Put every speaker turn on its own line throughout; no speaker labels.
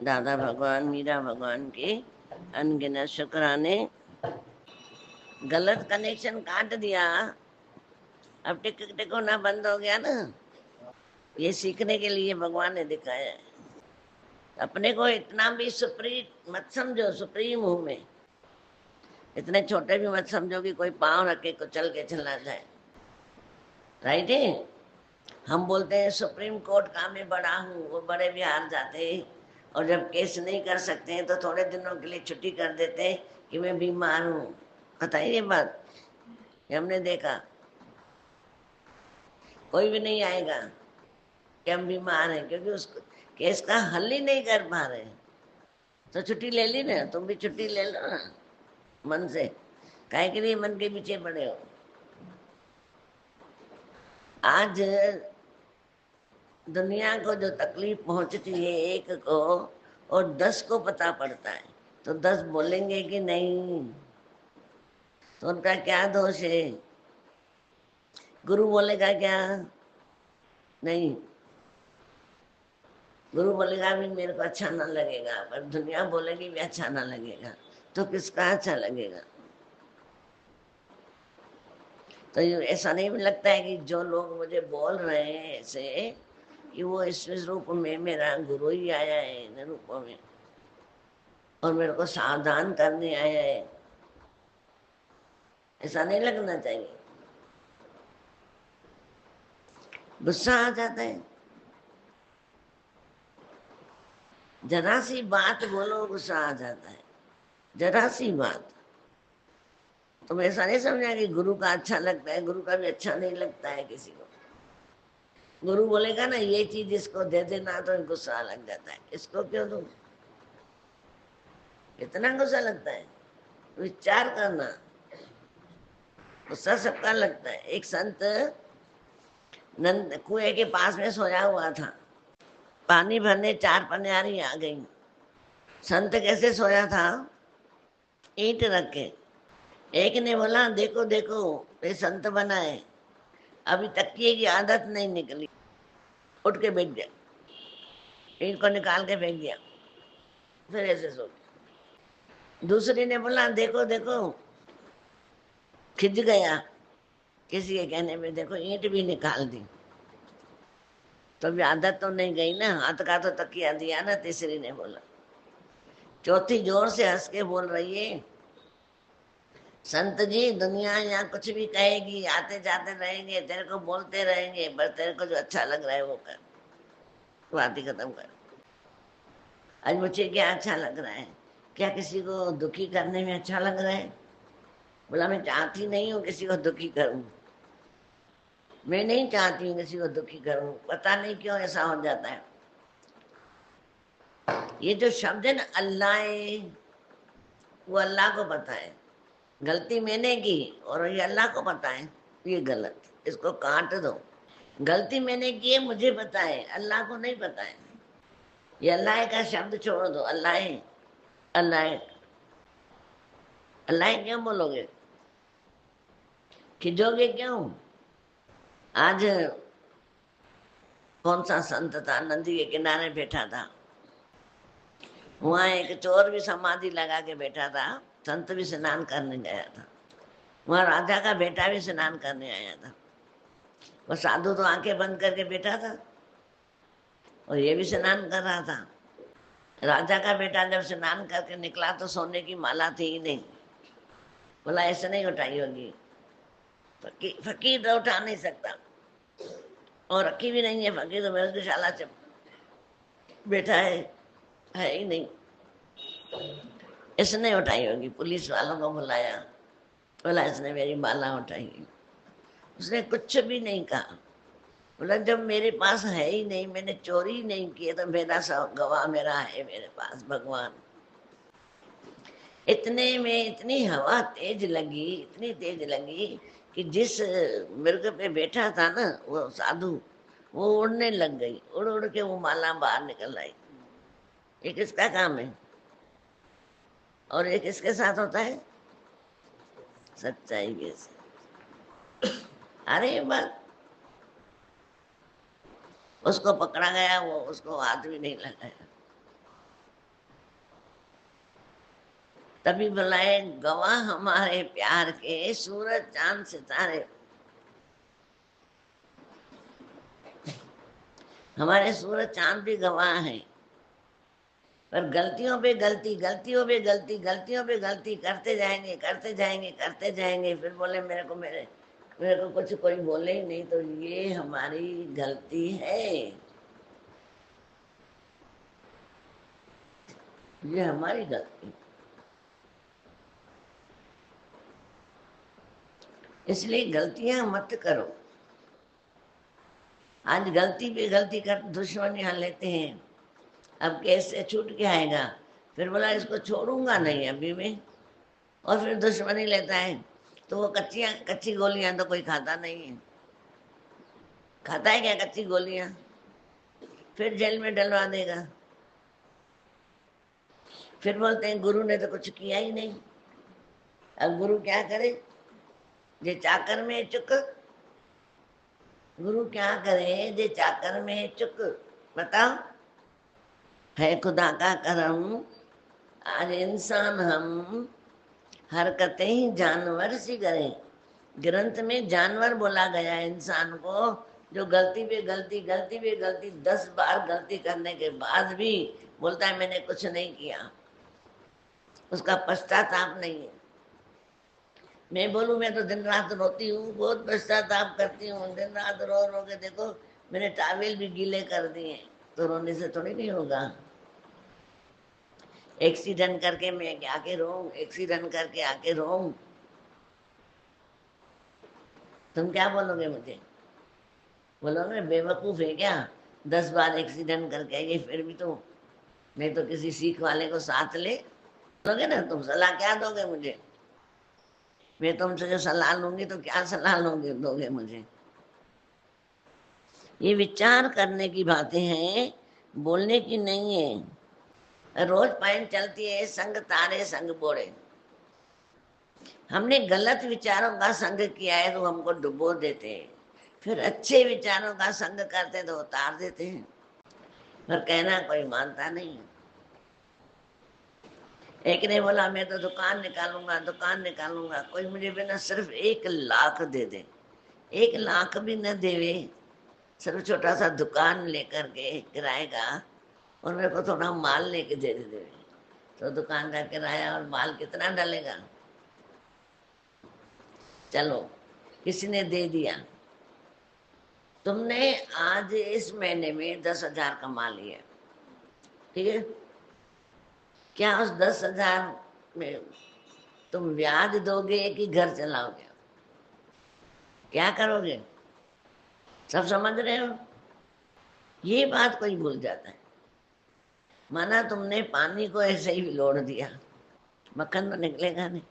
दादा भगवान मीरा भगवान के अनगिनत शुक्राने। गलत कनेक्शन काट दिया, अब टिक टिक होना बंद हो गया ना। ये सीखने के लिए भगवान ने दिखाया है। अपने को इतना भी सुप्रीम मत समझो, सुप्रीम हूं मैं। इतने छोटे भी मत समझो कि कोई पांव रख के कुचल के चला जाए। राइट है। हम बोलते हैं सुप्रीम कोर्ट का मैं बड़ा हूँ, वो बड़े भी हार जाते हैं। और जब केस नहीं कर सकते हैं तो थोड़े दिनों के लिए छुट्टी कर देते हैं कि मैं बीमार हूँ। पता है ये बात, ये हमने देखा। कोई भी नहीं आएगा कि हम बीमार हैं, क्योंकि उसको केस का हल ही नहीं कर पा रहे। तो छुट्टी ले ली ना, तुम भी छुट्टी ले लो ना मन से। काहे के लिए मन के पीछे पड़े हो। आज दुनिया को जो तकलीफ पहुंचती है एक को और 10 को पता पड़ता है, तो 10 बोलेंगे कि नहीं, तो उनका क्या दोष है। गुरु बोलेगा क्या, नहीं। गुरु बोलेगा भी मेरे को अच्छा ना लगेगा, पर दुनिया बोलेगी भी अच्छा ना लगेगा, तो किसका अच्छा लगेगा। तो ऐसा नहीं लगता है कि जो लोग मुझे बोल रहे हैं ऐसे, कि वो इस रूप में मेरा गुरु ही आया है इन रूपों में और मेरे को सावधान करने आया है। ऐसा नहीं लगना चाहिए। गुस्सा आ जाता है, जरा सी बात बोलो गुस्सा आ जाता है, जरा सी बात। तुम ऐसा नहीं समझा कि गुरु का अच्छा लगता है, गुरु का भी अच्छा नहीं लगता है किसी को। गुरु बोलेगा ना ये चीज इसको दे देना, तो गुस्सा लग जाता है, इसको क्यों दूं। कितना गुस्सा लगता है, विचार करना। गुस्सा सबका लगता है। एक संत नंद कुएं के पास में सोया हुआ था, पानी भरने 4 पनियारी आ गई। संत कैसे सोया था, ईंट रख के। एक ने बोला देखो देखो ये संत बना है, अभी तकिए की आदत नहीं निकली। उठ के बैठ गया, ईंट को निकाल के फेंक दिया, फिर ऐसे सो गया। दूसरी ने बोला देखो देखो, खिंच गया किसी के कहने पे, देखो ईंट भी निकाल दी, तो भी आदत तो नहीं गई ना, हाथ का तो तकिया दिया ना। तीसरी ने बोला। चौथी जोर से हंस के बोल रही है, संत जी दुनिया यहाँ कुछ भी कहेगी, आते जाते रहेंगे, तेरे को बोलते रहेंगे, पर तेरे को जो अच्छा लग रहा है वो कर, बात ही खत्म कर। आज मुझे क्या अच्छा लग रहा है, क्या किसी को दुखी करने में अच्छा लग रहा है। बोला मैं चाहती नहीं हूँ किसी को दुखी करूं, मैं नहीं चाहती हूँ किसी को दुखी करूं, पता नहीं क्यों ऐसा हो जाता है। ये जो शब्द है ना अल्लाह, वो अल्लाह को पता है। गलती मैंने की और ये अल्लाह को पता है, ये गलत, इसको काट दो। गलती मैंने की है मुझे पता है, अल्लाह को नहीं पता है। ये अल्लाह का शब्द छोड़ दो, अल्लाह अल्लाह। अल्लाह क्यों बोलोगे, खिजोगे क्यों। आज कौन सा संत था, नदी के किनारे बैठा था, वहां एक चोर भी समाधि लगा के बैठा था, संत भी स्नान करने गया था। वहां राजा का बेटा भी स्नान करने आया था। वो साधु तो आंखें बंद करके बैठा था और ये भी स्नान कर रहा था। राजा का बेटा जब स्नान करके निकला तो सोने की माला थी ही नहीं। बोला ऐसे नहीं उठाई होगी, फकीर तो उठा नहीं सकता, और रखी भी नहीं है, फकीर तो वेशशाला से बैठा है ही नहीं। इसने उठाई होगी, पुलिस वालों को बुलाया, बोला इसने मेरी माला उठाई। उसने कुछ भी नहीं कहा। बोला जब मेरे पास है ही नहीं, मैंने चोरी ही नहीं की, तो मेरा सब गवाह मेरा है मेरे पास भगवान। इतने में इतनी हवा तेज लगी, इतनी तेज लगी कि जिस मृग पे बैठा था ना वो साधु, वो उड़ने लग गई, उड़ उड़ के वो माला बाहर निकल आई। ये किसका काम है और ये किसके साथ होता है, सच्चाई के साथ। अरे बस उसको पकड़ा गया, वो उसको हाथ भी नहीं लगाया। तभी बुलाए गवाह हमारे प्यार के सूरज चांद सितारे। हमारे सूरज चांद भी गवाह हैं, पर गलतियों पे गलती, गलतियों पे गलती, गलतियों पे गलती करते जाएंगे, करते जाएंगे, करते जाएंगे। फिर बोले मेरे को कुछ कोई बोले ही नहीं, तो ये हमारी गलती है, ये हमारी गलती। इसलिए गलतियां मत करो। आज गलती पे गलती कर दुश्मनियां लेते हैं। अब कैसे छूट के आएगा? फिर बोला इसको छोड़ूंगा नहीं अभी मैं, और फिर दुश्मनी लेता है। तो वो कच्ची गोलियां तो कोई खाता नहीं है। खाता है क्या कच्ची गोलियां? फिर जेल में डलवा देगा। फिर बोलते हैं गुरु ने तो कुछ किया ही नहीं। अब गुरु क्या करे? जे चाकर में चुक। गुरु क्या करे जे चाकर में चुक? बताओ। है खुदा का करम, आज इंसान हम हरकतें ही जानवर सी करें। ग्रंथ में जानवर बोला गया है इंसान को, जो गलती पे गलती, गलती पे गलती, 10 बार गलती करने के बाद भी बोलता है मैंने कुछ नहीं किया, उसका पश्चाताप नहीं है। मैं बोलूं मैं तो दिन रात रोती हूँ, बहुत पश्चाताप करती हूँ, दिन रात रो रो के देखो मैंने टावेल भी गीले कर दिए, तो रोने से थोड़ी नहीं होगा। एक्सीडेंट करके मैं आके रो, एक्सीडेंट करके आके रो, तुम क्या बोलोगे मुझे? बोलोगे बेवकूफ है क्या, 10 बार एक्सीडेंट करके आइए फिर भी तो, नहीं तो किसी सीख वाले को साथ ले। बोलोगे ना, तुम सलाह क्या दोगे मुझे? मैं तुमसे जो सलाह लूंगी तो क्या सलाह दोगे मुझे? ये विचार करने की बातें हैं, बोलने की नहीं है। रोज पाइन चलती है संग तारे संग बोड़े। हमने गलत विचारों का संग किया है तो हमको डुबो देते हैं, फिर अच्छे विचारों का संग करते तो उतार देते हैं, पर कहना कोई मानता नहीं। एक ने बोला मैं तो दुकान निकालूंगा, दुकान निकालूंगा। कोई मुझे बिना सिर्फ 1 लाख दे दे, 1 लाख भी न देवे, सिर्फ छोटा सा दुकान लेकर के किराए का, और मेरे को थोड़ा माल लेके दे दे, तो दुकान का किराया और माल कितना डलेगा? चलो किसी ने दे दिया, तुमने आज इस महीने में 10,000 कमा लिया, ठीक है? क्या उस 10,000 में तुम ब्याज दोगे कि घर चलाओगे? क्या करोगे? सब समझ रहे हो? ये बात कोई भूल जाता है। माना तुमने पानी को ऐसे ही लोड़ दिया, मक्खन तो निकलेगा नहीं।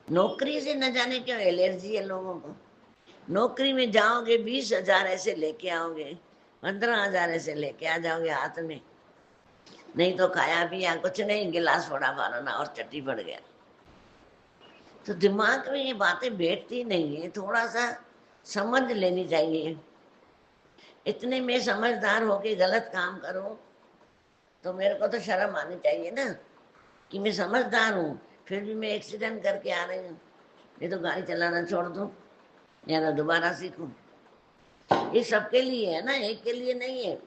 नौकरी से न जाने क्यों एलर्जी है लोगों को। नौकरी में जाओगे 20,000 ऐसे लेके आओगे, 15,000 ऐसे लेके आ जाओगे हाथ में, नहीं तो खाया पिया कुछ नहीं, गिलास फोड़ा मारना और चट्टी पड़ गया। तो दिमाग में ये बातें बैठती नहीं है, थोड़ा सा समझ लेनी चाहिए। इतने में समझदार होके गलत काम करो तो मेरे को तो शर्म आनी चाहिए ना, कि मैं समझदार हूँ फिर भी मैं एक्सीडेंट करके आ रही हूँ। ये तो गाड़ी चलाना छोड़ दूं या तो दोबारा सीखूं। ये सबके लिए है ना, एक के लिए नहीं है,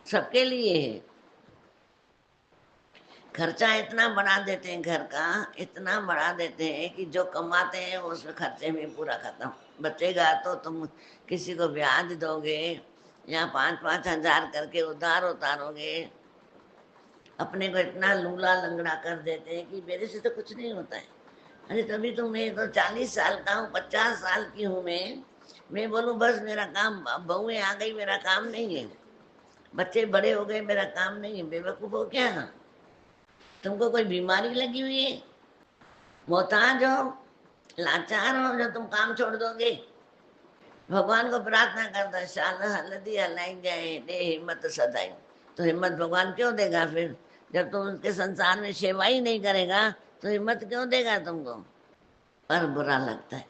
सबके लिए है। खर्चा इतना बढ़ा देते हैं, घर का इतना बढ़ा देते हैं कि जो कमाते हैं वो उसमें खर्चे में पूरा खत्म। बचेगा तो तुम किसी को ब्याज दोगे या 5-5 हजार करके उधार उतारोगे। अपने को इतना लूला लंगड़ा कर देते हैं कि मेरे से तो कुछ नहीं होता है। अरे तभी तो मैं तो 40 साल का हूँ, 50 साल की हूँ मैं बोलूँ बस मेरा काम, बहुएं आ गई मेरा काम नहीं है, बच्चे बड़े हो गए मेरा काम नहीं है। बेवकूफ हो क्या? तुमको कोई बीमारी लगी हुई है? मोहताज हो, लाचार हो जो तुम काम छोड़ दोगे? भगवान को प्रार्थना करता शाल हल्दी हलाई जाए दे हिम्मत सदाई। तो हिम्मत भगवान क्यों देगा फिर? जब तुम उसके संसार में सेवा ही नहीं करेगा तो हिम्मत क्यों देगा तुमको? पर बुरा लगता है।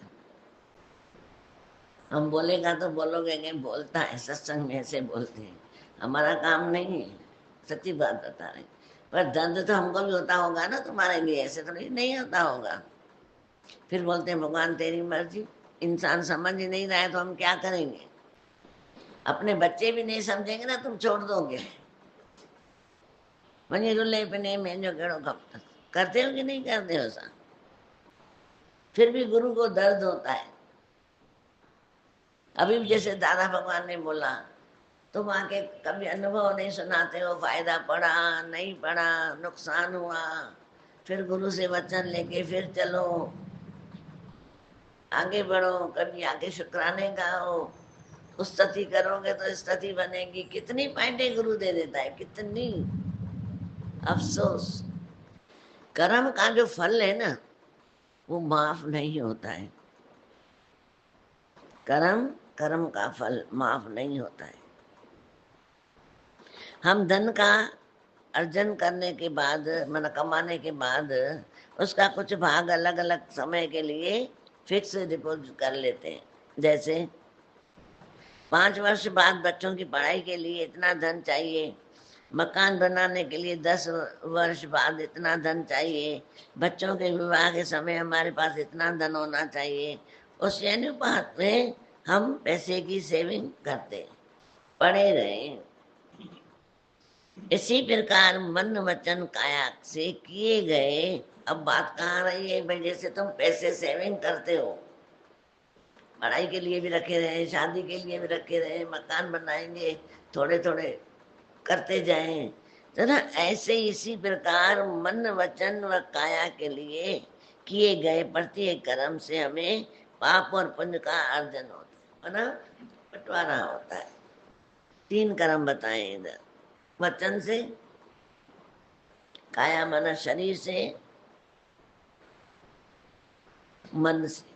हम बोलेगा तो बोलोगे कि बोलता है, सत्संग में ऐसे बोलते हैं, हमारा काम नहीं है, सच्ची बात बता रहे। पर दर्द तो हमको भी होता होगा ना तुम्हारे लिए, ऐसे तो नहीं होता होगा। फिर बोलते हैं भगवान तेरी मर्जी, इंसान समझ ही नहीं रहा है तो हम क्या करेंगे। अपने बच्चे भी नहीं समझेंगे ना, तुम छोड़ दोगे। वही रुले पिने में जो केड़ो खप करते हो कि नहीं करते हो सा। फिर भी गुरु को दर्द होता है। अभी भी जैसे दादा भगवान ने बोला, तुम आके कभी अनुभव नहीं सुनाते हो, फायदा पड़ा नहीं पड़ा, नुकसान हुआ, फिर गुरु से वचन लेके फिर चलो, आगे बढ़ो, कभी आगे शुक्राने गाओ, स्तुति करोगे तो स्तुति बनेगी। कितनी पॉइंटें गुरु दे देता है, कितनी। अफसोस कर्म का जो फल है ना, वो माफ नहीं होता है। कर्म का फल माफ नहीं होता है। हम धन का अर्जन करने के बाद, मतलब कमाने के बाद, उसका कुछ भाग अलग अलग समय के लिए फिक्स डिपॉजिट कर लेते हैं। जैसे 5 वर्ष बाद बच्चों की पढ़ाई के लिए इतना धन चाहिए, मकान बनाने के लिए 10 वर्ष बाद इतना धन चाहिए, बच्चों के विवाह के समय हमारे पास इतना धन होना चाहिए। उस अनुपात में हम पैसे की सेविंग करते पड़े रहे। इसी प्रकार मन वचन काया से किए गए। अब बात कहाँ रही है भाई, जैसे तुम पैसे सेविंग करते हो, पढ़ाई के लिए भी रखे रहे, शादी के लिए भी रखे रहे, मकान बनाएंगे, थोड़े थोड़े करते जाएं, तो ना ऐसे इसी प्रकार मन वचन व काया के लिए किए गए प्रत्येक कर्म से हमें पाप और पुण्य का अर्जन होता है ना, बंटवारा होता है। 3 कर्म बताए इधर, वचन से, काया मन शरीर से, मन से।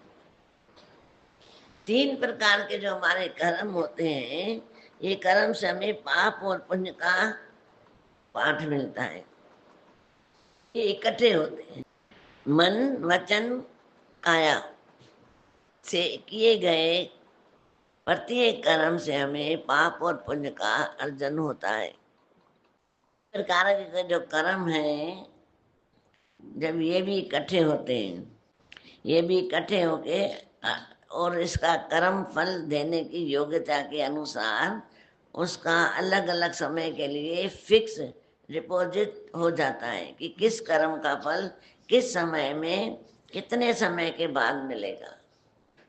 3 प्रकार के जो हमारे कर्म होते हैं, ये कर्म से हमें पाप और पुण्य का पाठ मिलता है। ये इकट्ठे होते हैं। मन वचन काया से किए गए प्रत्येक कर्म से हमें पाप और पुण्य का अर्जन होता है। प्रकार के जो कर्म है, जब ये भी इकट्ठे होते हैं, ये भी इकट्ठे होके और इसका कर्म फल देने की योग्यता के अनुसार उसका अलग अलग समय के लिए फिक्स डिपॉजिट हो जाता है कि किस कर्म का फल किस समय में कितने समय के बाद मिलेगा।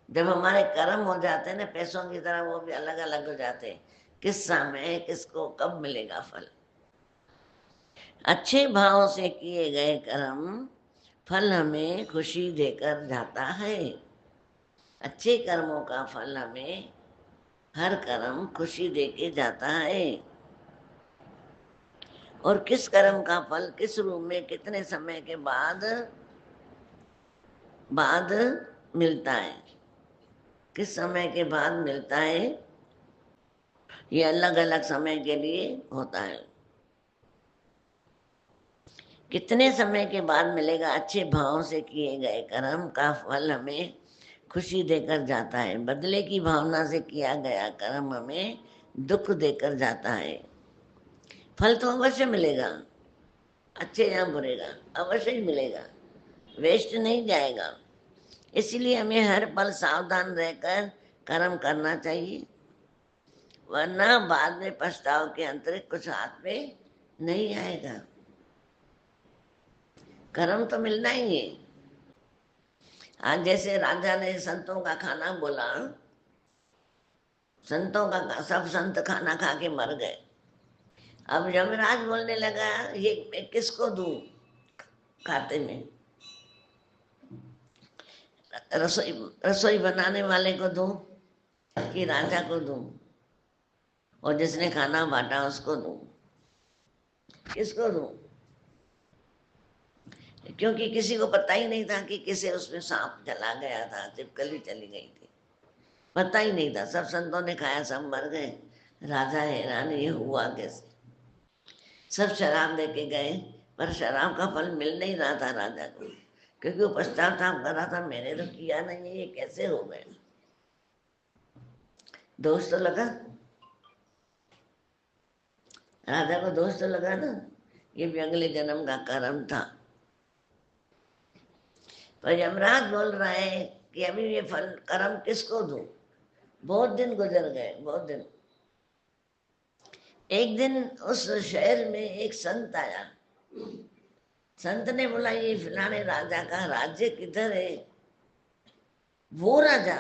जब हमारे कर्म हो जाते हैं ना पैसों की तरह, वो भी अलग अलग हो जाते हैं, किस समय किसको कब मिलेगा फल। अच्छे भाव से किए गए कर्म फल हमें खुशी देकर जाता है। अच्छे कर्मों का फल हमें हर कर्म खुशी देके जाता है। और किस कर्म का फल किस रूप में कितने समय के बाद मिलता है, किस समय के बाद मिलता है, ये अलग अलग समय के लिए होता है। कितने समय के बाद मिलेगा, अच्छे भाव से किए गए कर्म का फल हमें खुशी देकर जाता है। बदले की भावना से किया गया कर्म हमें दुख देकर जाता है। फल तो अवश्य मिलेगा, अच्छे या बुरे का अवश्य ही मिलेगा, वेस्ट नहीं जाएगा। इसलिए हमें हर पल सावधान रहकर कर्म करना चाहिए, वरना बाद में पछताव के अंतरिक्त कुछ हाथ में नहीं आएगा। कर्म तो मिलना ही है। आज जैसे राजा ने संतों का खाना बोला, संतों का सब संत खाना खा के मर गए। अब यमराज बोलने लगा, ये किसको दूं खाते में, रसोई बनाने वाले को दूं कि राजा को दूं, और जिसने खाना बांटा उसको दूं, किसको दूं? क्योंकि किसी को पता ही नहीं था कि किसे उसमें सांप चला गया था, छिपकली चली गई थी, पता ही नहीं था। सब संतों ने खाया, सब मर गए। राजा हैरान, ये हुआ कैसे। सब शराब लेके गए, पर शराब का फल मिल नहीं रहा था राजा को, क्योंकि वो पश्चाताप कर रहा था, मैंने तो किया नहीं है, ये कैसे हो गए। दोष तो लगा, राजा को दोष तो लगा ना ये भी अगले जन्म का कर्म था। पर यमराज बोल रहा है कि अभी ये फल कर्म किसको दूं? बहुत दिन गुजर गए, बहुत दिन। एक दिन उस शहर में एक संत आया। संत ने बोला ये फलाने राजा का राज्य किधर है? वो राजा,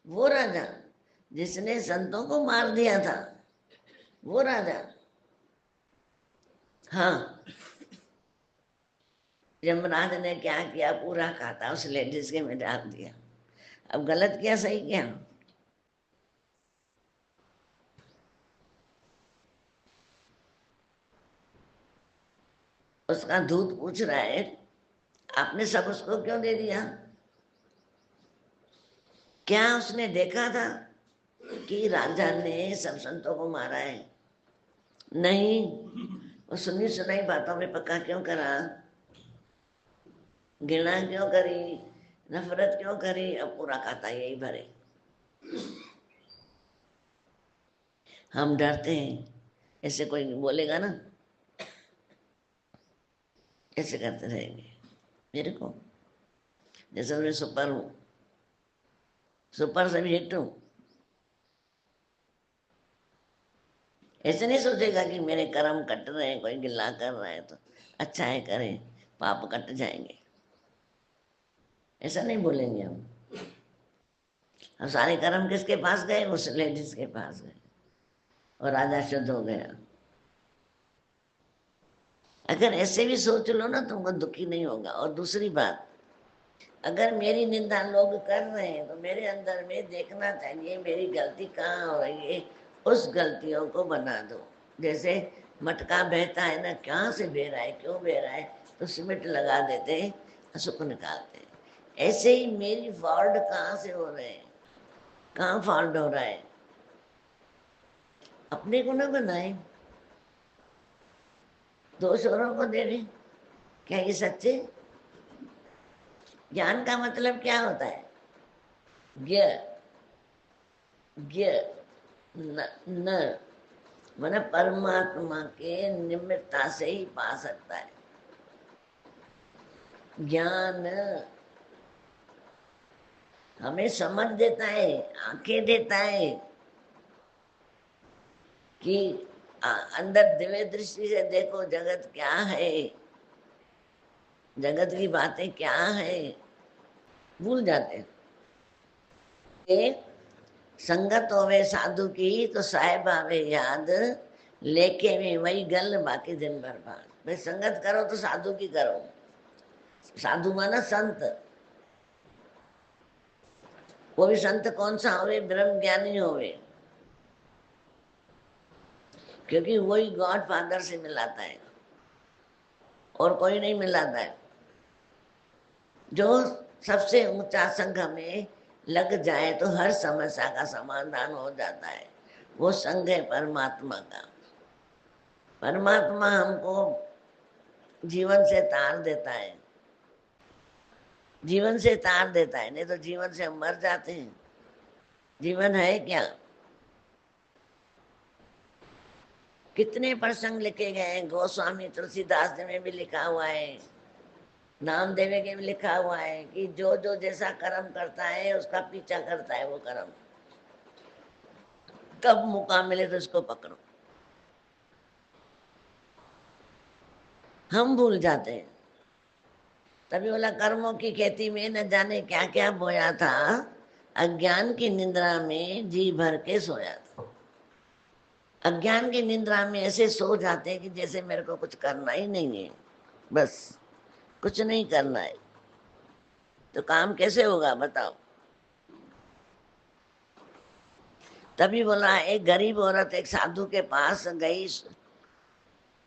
वो राजा जिसने संतों को मार दिया था, वो राजा। हाँ, यमराज ने क्या किया, पूरा खाता उस लेडीज के में डाल दिया। अब गलत किया सही किया? उसका दूत पूछ रहा है आपने सब उसको क्यों दे दिया? क्या उसने देखा था कि राजा ने सब संतों को मारा है? नहीं। वो सुनी सुनाई बातों में पक्का क्यों करा? घृणा क्यों करी? नफरत क्यों करी? अब पूरा खाता यही भरे। हम डरते हैं, ऐसे कोई बोलेगा ना, ऐसे करते रहेंगे। मेरे को जैसे मैं सुपर हूँ, सुपर से भी हिट हूँ, ऐसे नहीं सोचेगा कि मेरे कर्म कट रहे हैं, कोई गिल्ला कर रहा है तो अच्छा है करे, पाप कट जाएंगे, ऐसा नहीं बोलेंगे हम। सारे कर्म किसके पास गए? उस लेडीज के पास गए और राजा शुद्ध हो गया। अगर ऐसे भी सोच लो ना, तुमको दुखी नहीं होगा। और दूसरी बात, अगर मेरी निंदा लोग कर रहे हैं तो मेरे अंदर में देखना चाहिए मेरी गलती कहाँ हो रही है, उस गलतियों को बना दो। जैसे मटका बहता है ना, कहाँ से बह रहा है, क्यों बह रहा है, तो सीमेंट लगा देते हैं, सुख निकालते हैं। ऐसे ही मेरी फॉल्ट कहाँ से हो रहे हैं, कहाँ फॉल्ट हो रहा है, अपने को ना बनाए, दोष औरों को दे रहे। क्या ये सच्चे? ज्ञान का मतलब क्या होता है? ज्ञ ज्ञ न, न मैंने परमात्मा के निमित्ता से ही पा सकता है। ज्ञान हमें समझ देता है, आंखें देता है कि अंदर दिव्य दृष्टि से देखो जगत क्या है, जगत की बातें क्या है, भूल जाते हैं। संगत होवे साधु की तो साहेब आवे याद, लेके में वही गल बाकी दिन भर बाद। भाई संगत करो तो साधु की करो। साधु माना संत। वो भी संत कौन सा होवे? ब्रह्म ज्ञानी होवे, क्योंकि वही गॉड फादर से मिलाता है और कोई नहीं मिलाता है। जो सबसे ऊंचा संघ में लग जाए तो हर समस्या का समाधान हो जाता है। वो संघ है परमात्मा का। परमात्मा हमको जीवन से तार देता है, जीवन से तार देता है, नहीं तो जीवन से हम मर जाते हैं। जीवन है क्या? कितने प्रसंग लिखे गए हैं, गोस्वामी तुलसीदास जी में भी लिखा हुआ है, नामदेव के भी लिखा हुआ है कि जो जो जैसा कर्म करता है उसका पीछा करता है वो कर्म। कब मौका मिले तो उसको पकड़ो। हम भूल जाते हैं। तभी बोला कर्मों की खेती में न जाने क्या क्या बोया था, अज्ञान की निद्रा में जी भर के सोया था। अज्ञान की निद्रा में ऐसे सो जाते हैं कि जैसे मेरे को कुछ करना ही नहीं है, बस कुछ नहीं करना है। तो काम कैसे होगा बताओ? तभी बोला एक गरीब औरत एक साधु के पास गई,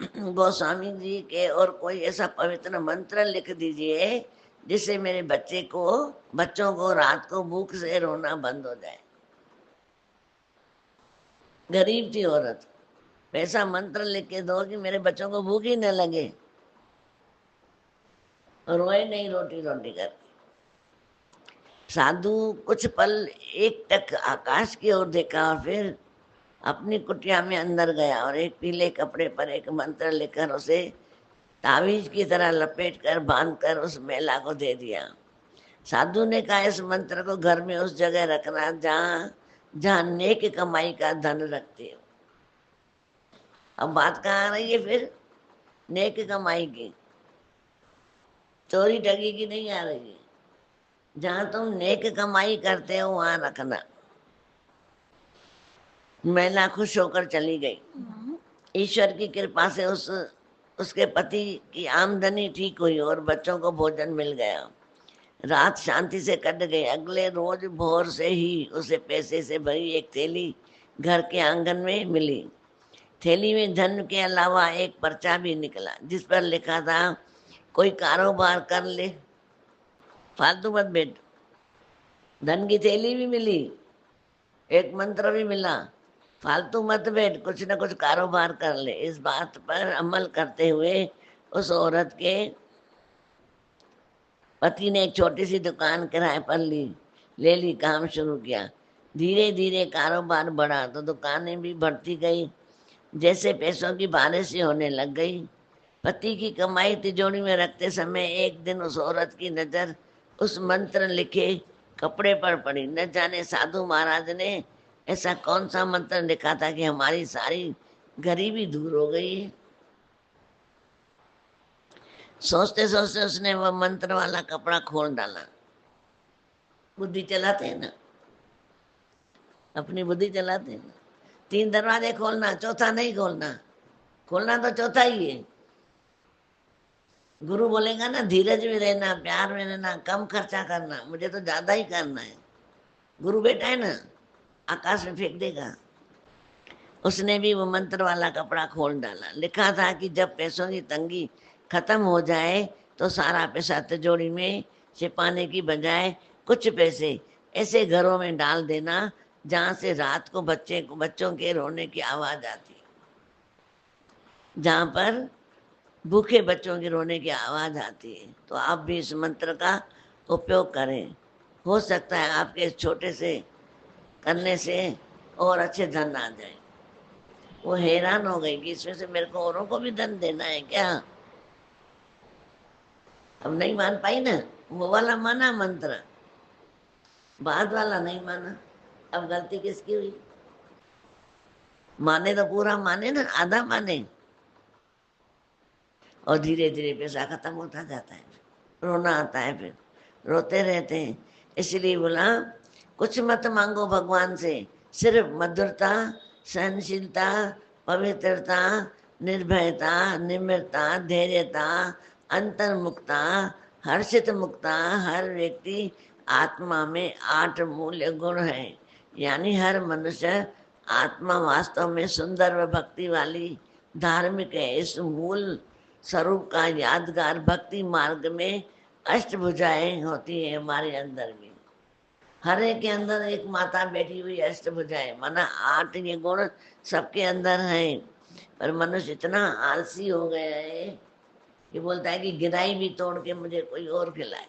गोस्वामी जी के और कोई ऐसा पवित्र मंत्र लिख दीजिए जिससे मेरे बच्चों को रात को भूख से रोना बंद हो जाए। गरीब थी औरत, ऐसा मंत्र लिख के दो कि मेरे बच्चों को भूख ही न लगे, रोए नहीं रोटी रोटी कर। साधु कुछ पल एक टक आकाश की ओर देखा और फिर अपनी कुटिया में अंदर गया और एक पीले कपड़े पर एक मंत्र लिखकर उसे तावीज की तरह लपेट कर बांध कर उस महिला को दे दिया। साधु ने कहा, इस मंत्र को घर में उस जगह रखना जहाँ जहाँ नेक कमाई का धन रखते हो। अब बात कहाँ आ रही है फिर? नेक कमाई की, चोरी ठगी की नहीं आ रही है। जहाँ तुम नेक कमाई करते हो वहां रखना। महिला खुश होकर चली गई। ईश्वर की कृपा से उसके पति की आमदनी ठीक हुई और बच्चों को भोजन मिल गया। रात शांति से कट गई। अगले रोज भोर से ही उसे पैसे से भरी एक थैली घर के आंगन में मिली। थैली में धन के अलावा एक पर्चा भी निकला जिस पर लिखा था, कोई कारोबार कर ले, फालतू मत बैठ। धन की थैली भी मिली, एक मंत्र भी मिला, फालतू मत बैठ, कुछ न कुछ कारोबार कर ले। इस बात पर अमल करते हुए उस औरत के पति ने एक छोटी सी दुकान किराए पर ले ली, काम शुरू किया। धीरे धीरे कारोबार बढ़ा तो दुकानें भी बढ़ती गई। जैसे पैसों की बारिश होने लग गई। पति की कमाई तिजोरी में रखते समय एक दिन उस औरत की नजर उस मंत्र लिखे कपड़े पर पड़ी। न जाने साधु महाराज ने ऐसा कौन सा मंत्र लिखा था कि हमारी सारी गरीबी दूर हो गई। सोचते सोचते उसने वह मंत्र वाला कपड़ा खोल डाला। बुद्धि चलाते हैं ना, अपनी बुद्धि चलाते हैं ना। 3 दरवाजे खोलना, चौथा नहीं खोलना। खोलना तो चौथा ही है। गुरु बोलेगा ना, धीरज में रहना, प्यार में रहना, कम खर्चा करना, मुझे तो ज्यादा ही करना है। गुरु बेटा है ना, आकाश में फेंक देगा। उसने भी वो मंत्र वाला कपड़ा खोल डाला। लिखा था कि जब पैसों की तंगी खत्म हो जाए तो सारा पैसा तिजोरी में छिपाने की बजाय कुछ पैसे ऐसे घरों में डाल देना जहां से रात को बच्चों के रोने की आवाज आती, जहां पर भूखे बच्चों के रोने की आवाज आती है। तो आप भी इस मंत्र का उपयोग करें। हो सकता है आपके छोटे से करने से और अच्छे धन आ जाए। वो हैरान हो गई कि इसमें से मेरे को औरों को भी धन देना है क्या? अब नहीं मान पाई ना। वो वाला माना मंत्र, बाद वाला नहीं माना। अब गलती किसकी हुई? माने तो पूरा माने ना, आधा माने। और धीरे धीरे पैसा खत्म होता जाता है, रोना आता है, फिर रोते रहते हैं। इसलिए बोला, कुछ मत मांगो भगवान से, सिर्फ मधुरता, सहनशीलता, पवित्रता, निर्भयता, निम्रता, धैर्यता, अंतर्मुखता, हर्षित मुक्ता। हर व्यक्ति आत्मा में 8 मूल्य गुण है। यानी हर मनुष्य आत्मा वास्तव में सुंदर व भक्ति वाली धार्मिक है। इस मूल स्वरूप का यादगार भक्ति मार्ग में अष्टभुजाएं होती है हमारे अंदर भी। हर एक के अंदर एक माता बैठी हुई अष्टभुजाएं, माना 8 ये गुण सबके अंदर हैं। पर मनुष्य इतना आलसी हो गया है कि बोलता है कि गिराई भी तोड़ के मुझे कोई और खिलाए।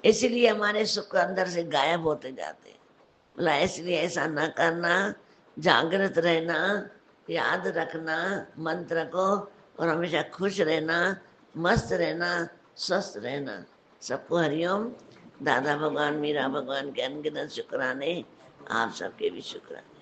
इसलिए हमारे सुख अंदर से गायब होते जाते हैं। बोला इसलिए ऐसा न करना, जागृत रहना, याद रखना मंत्र को, और हमेशा खुश रहना, मस्त रहना, स्वस्थ रहना। सबको हरिओम। दादा भगवान, मीरा भगवान के अनगिनत शुक्राने, आप सबके भी शुक्राने।